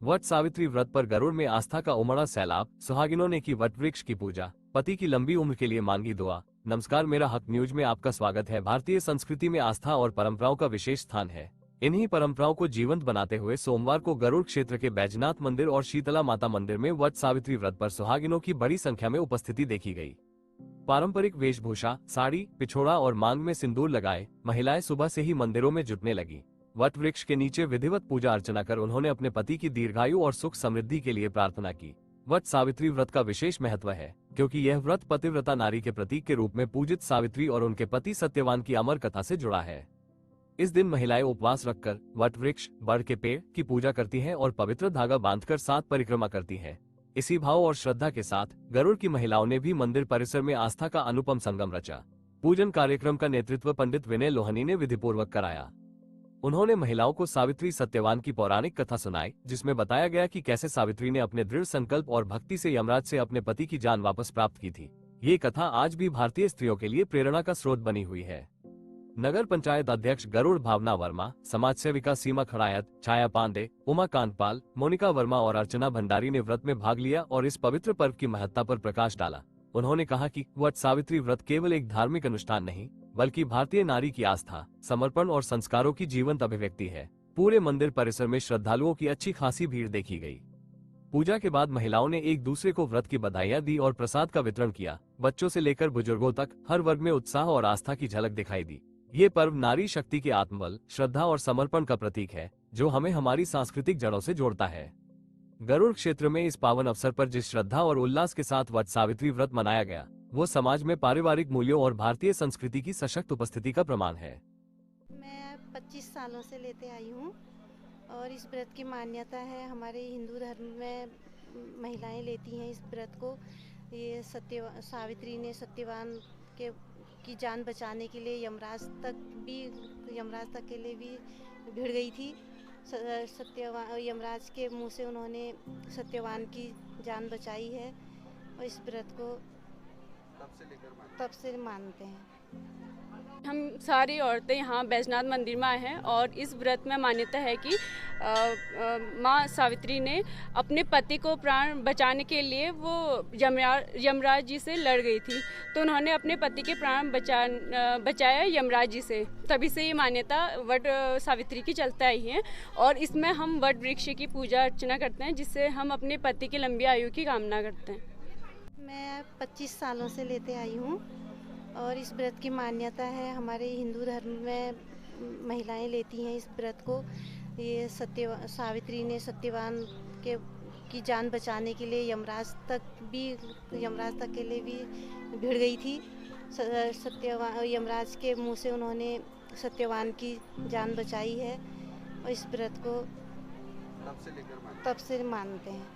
वट सावित्री व्रत पर गरुड़ में आस्था का उमड़ा सैलाब। सुहागिनों ने की वट वृक्ष की पूजा, पति की लंबी उम्र के लिए मांगी दुआ। नमस्कार, मेरा हक न्यूज में आपका स्वागत है। भारतीय संस्कृति में आस्था और परंपराओं का विशेष स्थान है। इन्हीं परंपराओं को जीवंत बनाते हुए सोमवार को गरुड़ क्षेत्र के बैजनाथ मंदिर और शीतला माता मंदिर में वट सावित्री व्रत पर सुहागिनों की बड़ी संख्या में उपस्थिति देखी गई। पारंपरिक वेशभूषा, साड़ी, पिछोड़ा और मांग में सिंदूर लगाए महिलाएं सुबह से ही मंदिरों में जुटने लगी। वट वृक्ष के नीचे विधिवत पूजा अर्चना कर उन्होंने अपने पति की दीर्घायु और सुख समृद्धि के लिए प्रार्थना की। वट सावित्री व्रत का विशेष महत्व है क्योंकि यह व्रत पतिव्रता नारी के प्रतीक के रूप में पूजित सावित्री और उनके पति सत्यवान की अमर कथा से जुड़ा है। इस दिन महिलाएं उपवास रखकर वट वृक्ष, बड़ के पेड़ की पूजा करती हैं और पवित्र धागा बांधकर 7 परिक्रमा करती हैं। इसी भाव और श्रद्धा के साथ गरुड़ की महिलाओं ने भी मंदिर परिसर में आस्था का अनुपम संगम रचा। पूजन कार्यक्रम का नेतृत्व पंडित विनय लोहनी ने विधिपूर्वक कराया। उन्होंने महिलाओं को सावित्री सत्यवान की पौराणिक कथा सुनाई, जिसमें बताया गया कि कैसे सावित्री ने अपने दृढ़ संकल्प और भक्ति से यमराज से अपने पति की जान वापस प्राप्त की थी। ये कथा आज भी भारतीय स्त्रियों के लिए प्रेरणा का स्रोत बनी हुई है। नगर पंचायत अध्यक्ष गरुड़ भावना वर्मा, समाज सेविका सीमा खड़ायत, छाया पांडे, उमा कांतपाल, मोनिका वर्मा और अर्चना भंडारी ने व्रत में भाग लिया और इस पवित्र पर्व की महत्ता पर प्रकाश डाला। उन्होंने कहा कि वट सावित्री व्रत केवल एक धार्मिक अनुष्ठान नहीं, बल्कि भारतीय नारी की आस्था, समर्पण और संस्कारों की जीवंत अभिव्यक्ति है। पूरे मंदिर परिसर में श्रद्धालुओं की अच्छी खासी भीड़ देखी गई। पूजा के बाद महिलाओं ने एक दूसरे को व्रत की बधाइयां दी और प्रसाद का वितरण किया। बच्चों से लेकर बुजुर्गों तक हर वर्ग में उत्साह और आस्था की झलक दिखाई दी। ये पर्व नारी शक्ति के आत्मबल, श्रद्धा और समर्पण का प्रतीक है, जो हमें हमारी सांस्कृतिक जड़ों से जोड़ता है। गरुड़ क्षेत्र में इस पावन अवसर पर जिस श्रद्धा और उल्लास के साथ वट सावित्री व्रत मनाया गया, वो समाज में पारिवारिक मूल्यों और भारतीय संस्कृति की सशक्त उपस्थिति का प्रमाण है। मैं 25 सालों से लेते आई हूँ और इस व्रत की मान्यता है। हमारे हिंदू धर्म में महिलाएं लेती हैं इस व्रत को। ये सावित्री ने सत्यवान की जान बचाने के लिए यमराज तक के लिए भी भिड़ गई थी। यमराज के मुंह से उन्होंने सत्यवान की जान बचाई है और इस व्रत को तब से मानते हैं। हम सारी औरतें यहाँ बैजनाथ मंदिर में आए हैं और इस व्रत में मान्यता है कि माँ सावित्री ने अपने पति को प्राण बचाने के लिए वो यमराज जी से लड़ गई थी, तो उन्होंने अपने पति के प्राण बचाया यमराज जी से। तभी से ये मान्यता वट सावित्री की चलता आई है और इसमें हम वट वृक्ष की पूजा अर्चना करते हैं, जिससे हम अपने पति की लंबी आयु की कामना करते हैं। मैं 25 सालों से लेते आई हूँ और इस व्रत की मान्यता है। हमारे हिंदू धर्म में महिलाएं लेती हैं इस व्रत को। ये सावित्री ने सत्यवान की जान बचाने के लिए यमराज तक के लिए भी भिड़ गई थी। यमराज के मुंह से उन्होंने सत्यवान की जान बचाई है और इस व्रत को तब से मानते हैं।